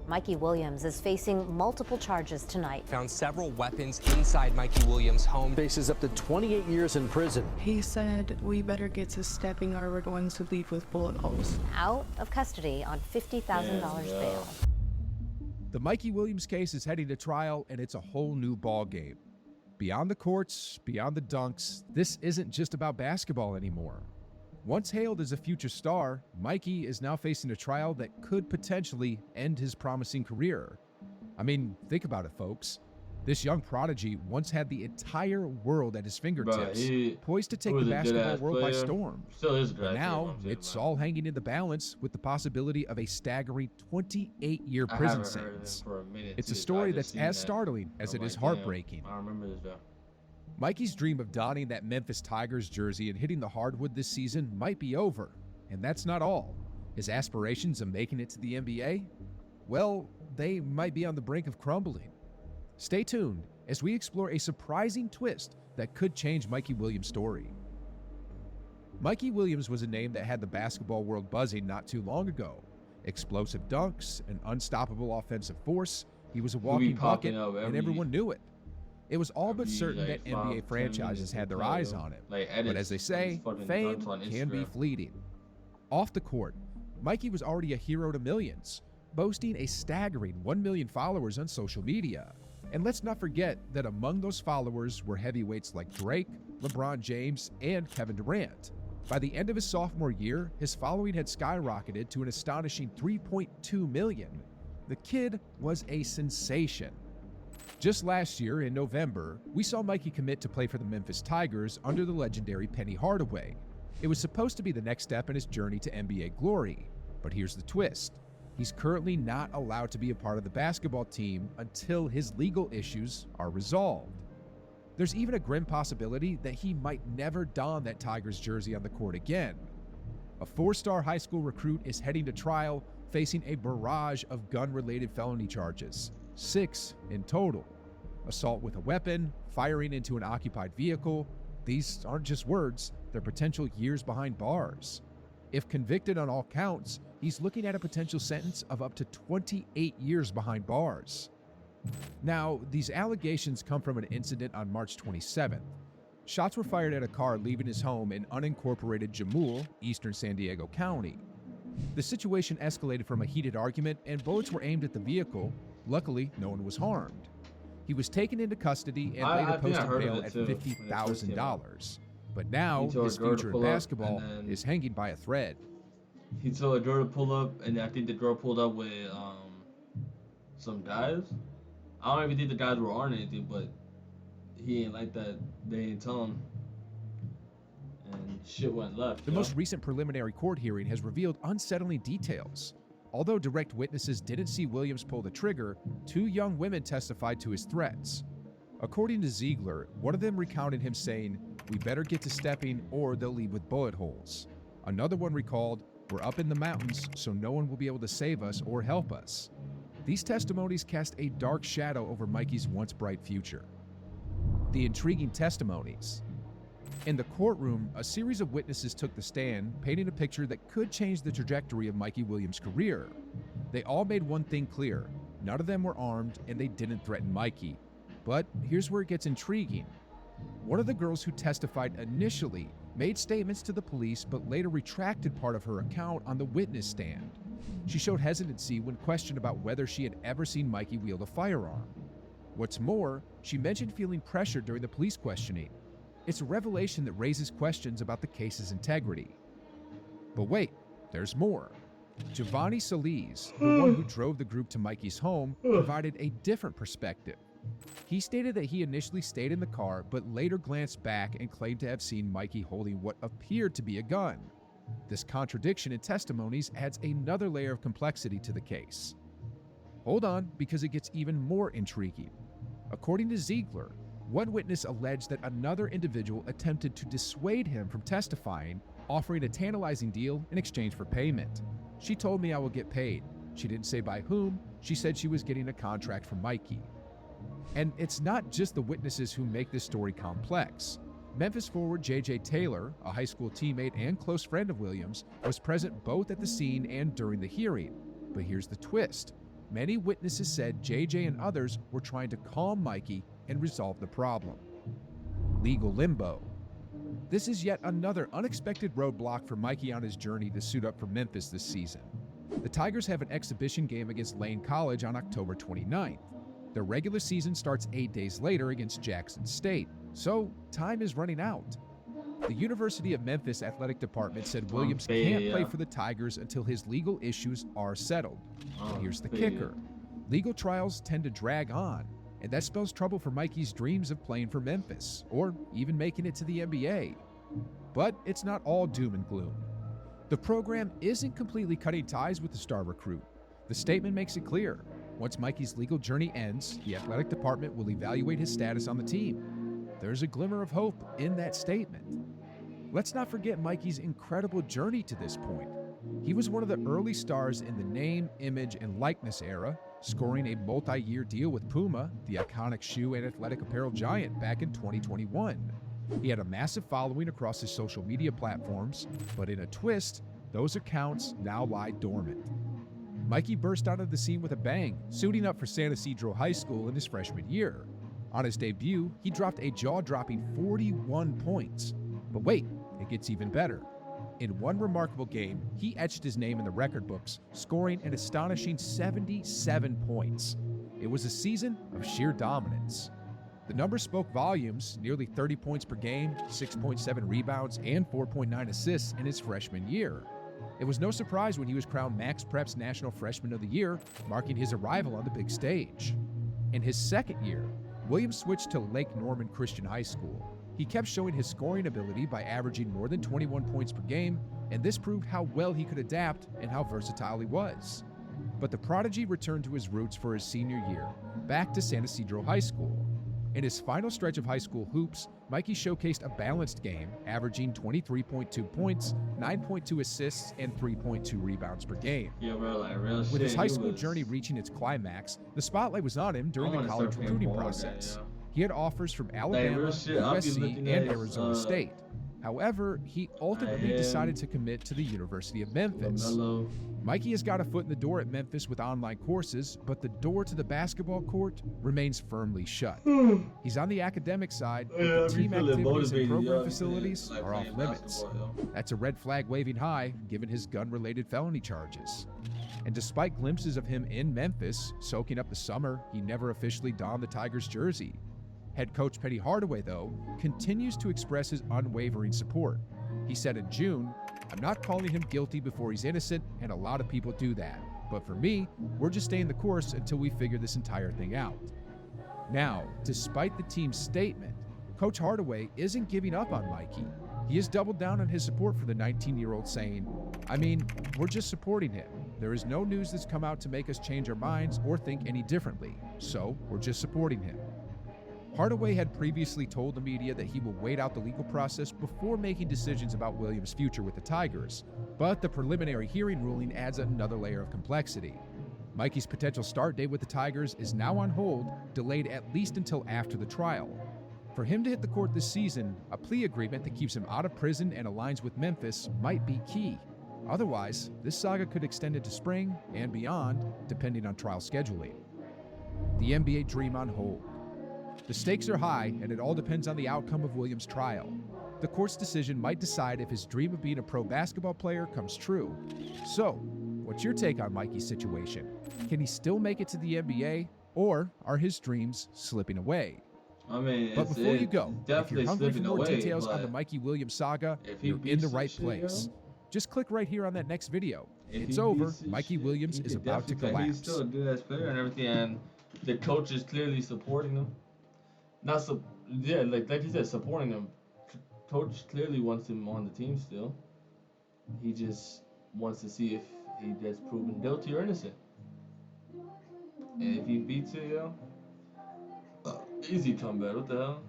Mikey Williams is facing multiple charges tonight. Found several weapons inside Mikey Williams' home. Faces up to 28 years in prison. He said, "We better get to stepping or we're going to leave with bullet holes." Out of custody on $50,000 bail. The Mikey Williams case is heading to trial, and it's a whole new ball game. Beyond the courts, beyond the dunks, this isn't just about basketball anymore. Once hailed as a future star, Mikey is now facing a trial that could potentially end his promising career. I mean, think about it, folks. This young prodigy once had the entire world at his fingertips, poised to take the basketball world by storm. But now, it's all hanging in the balance with the possibility of a staggering 28-year prison sentence. It's a story that's as startling as it is heartbreaking. I remember this, though. Mikey's dream of donning that Memphis Tigers jersey and hitting the hardwood this season might be over. And that's not all. His aspirations of making it to the NBA? Well, they might be on the brink of crumbling. Stay tuned as we explore a surprising twist that could change Mikey Williams' story. Mikey Williams was a name that had the basketball world buzzing not too long ago. Explosive dunks, an unstoppable offensive force, he was a walking bucket, and everyone knew it. It was all but certain that NBA franchises had their eyes on him. But as they say, fame can be fleeting. Off the court, Mikey was already a hero to millions, boasting a staggering 1 million followers on social media. And let's not forget that among those followers were heavyweights like Drake, LeBron James, and Kevin Durant. By the end of his sophomore year, his following had skyrocketed to an astonishing 3.2 million. The kid was a sensation. Just last year, in November, we saw Mikey commit to play for the Memphis Tigers under the legendary Penny Hardaway. It was supposed to be the next step in his journey to NBA glory. But here's the twist. He's currently not allowed to be a part of the basketball team until his legal issues are resolved. There's even a grim possibility that he might never don that Tigers jersey on the court again. A four-star high school recruit is heading to trial, facing a barrage of gun-related felony charges. 6 in total. Assault with a weapon, firing into an occupied vehicle. These aren't just words, they're potential years behind bars. If convicted on all counts, he's looking at a potential sentence of up to 28 years behind bars. Now, these allegations come from an incident on March 27th. Shots were fired at a car leaving his home in unincorporated Jamul, eastern San Diego County. The situation escalated from a heated argument and bullets were aimed at the vehicle. Luckily, no one was harmed. He was taken into custody and later posted bail at $50,000. But now, his future in basketball is hanging by a thread. He told a girl to pull up, and I think the girl pulled up with some guys. I don't even think the guys were armed or anything, but he ain't like that. They didn't tell him. And shit went left. The most recent preliminary court hearing has revealed unsettling details. Although direct witnesses didn't see Williams pull the trigger, 2 young women testified to his threats. According to Ziegler, one of them recounted him saying, "We better get to stepping or they'll leave with bullet holes." Another one recalled, "We're up in the mountains, so no one will be able to save us or help us." These testimonies cast a dark shadow over Mikey's once bright future. The intriguing testimonies. In the courtroom, a series of witnesses took the stand, painting a picture that could change the trajectory of Mikey Williams' career. They all made one thing clear: none of them were armed and they didn't threaten Mikey. But here's where it gets intriguing. One of the girls who testified initially made statements to the police but later retracted part of her account on the witness stand. She showed hesitancy when questioned about whether she had ever seen Mikey wield a firearm. What's more, she mentioned feeling pressured during the police questioning. It's a revelation that raises questions about the case's integrity. But wait, there's more. Giovanni Solis, the one who drove the group to Mikey's home, provided a different perspective. He stated that he initially stayed in the car but later glanced back and claimed to have seen Mikey holding what appeared to be a gun. This contradiction in testimonies adds another layer of complexity to the case. Hold on, because it gets even more intriguing. According to Ziegler, one witness alleged that another individual attempted to dissuade him from testifying, offering a tantalizing deal in exchange for payment. "She told me I will get paid. She didn't say by whom. She said she was getting a contract from Mikey." And it's not just the witnesses who make this story complex. Memphis forward J.J. Taylor, a high school teammate and close friend of Williams, was present both at the scene and during the hearing. But here's the twist. Many witnesses said JJ and others were trying to calm Mikey and resolve the problem. Legal limbo. This is yet another unexpected roadblock for Mikey on his journey to suit up for Memphis this season. The Tigers have an exhibition game against Lane College on October 29th. Their regular season starts 8 days later against Jackson State, so time is running out. The University of Memphis Athletic Department said Williams can't play for the Tigers until his legal issues are settled. But here's the kicker. Legal trials tend to drag on, and that spells trouble for Mikey's dreams of playing for Memphis, or even making it to the NBA. But it's not all doom and gloom. The program isn't completely cutting ties with the star recruit. The statement makes it clear. Once Mikey's legal journey ends, the athletic department will evaluate his status on the team. There's a glimmer of hope in that statement. Let's not forget Mikey's incredible journey to this point. He was one of the early stars in the name, image, and likeness era, scoring a multi-year deal with Puma, the iconic shoe and athletic apparel giant, back in 2021. He had a massive following across his social media platforms, but in a twist, those accounts now lie dormant. Mikey burst onto the scene with a bang, suiting up for San Ysidro High School in his freshman year. On his debut, he dropped a jaw-dropping 41 points. But wait, it gets even better. In one remarkable game, he etched his name in the record books, scoring an astonishing 77 points. It was a season of sheer dominance. The numbers spoke volumes, nearly 30 points per game, 6.7 rebounds, and 4.9 assists in his freshman year. It was no surprise when he was crowned Max Prep's National Freshman of the Year, marking his arrival on the big stage. In his second year, Williams switched to Lake Norman Christian High School. He kept showing his scoring ability by averaging more than 21 points per game, and this proved how well he could adapt and how versatile he was. But the prodigy returned to his roots for his senior year, back to San Ysidro High School. In his final stretch of high school hoops, Mikey showcased a balanced game, averaging 23.2 points, 9.2 assists, and 3.2 rebounds per game. Yeah, bro, like real shit. With his high school journey reaching its climax, the spotlight was on him during the college recruiting process. He had offers from Alabama, USC, and Arizona State. However, he ultimately decided to commit to the University of Memphis. Mikey has got a foot in the door at Memphis with online courses, but the door to the basketball court remains firmly shut. He's on the academic side, but the team activities and program facilities are off limits. That's a red flag waving high, given his gun-related felony charges. And despite glimpses of him in Memphis, soaking up the summer, he never officially donned the Tigers jersey. Head coach Penny Hardaway, though, continues to express his unwavering support. He said in June, "I'm not calling him guilty before he's innocent, and a lot of people do that. But for me, we're just staying the course until we figure this entire thing out." Now, despite the team's statement, Coach Hardaway isn't giving up on Mikey. He has doubled down on his support for the 19-year-old, saying, we're just supporting him. There is no news that's come out to make us change our minds or think any differently, so we're just supporting him." Hardaway had previously told the media that he will wait out the legal process before making decisions about Williams' future with the Tigers, but the preliminary hearing ruling adds another layer of complexity. Mikey's potential start date with the Tigers is now on hold, delayed at least until after the trial. For him to hit the court this season, a plea agreement that keeps him out of prison and aligns with Memphis might be key. Otherwise, this saga could extend into spring and beyond, depending on trial scheduling. The NBA dream on hold. The stakes are high, and it all depends on the outcome of Williams' trial. The court's decision might decide if his dream of being a pro basketball player comes true. So, what's your take on Mikey's situation? Can he still make it to the NBA, or are his dreams slipping away? But before you go, if you're hungry for more details on the Mikey Williams saga, you're in the right place. Just click right here on that next video. It's over. Mikey Williams is about to collapse. He's still a good-ass player and everything, and the coach is clearly supporting him. Like you said, supporting him. Coach clearly wants him on the team still. He just wants to see if he gets proven guilty or innocent. And if he beats it, easy comeback. What the hell?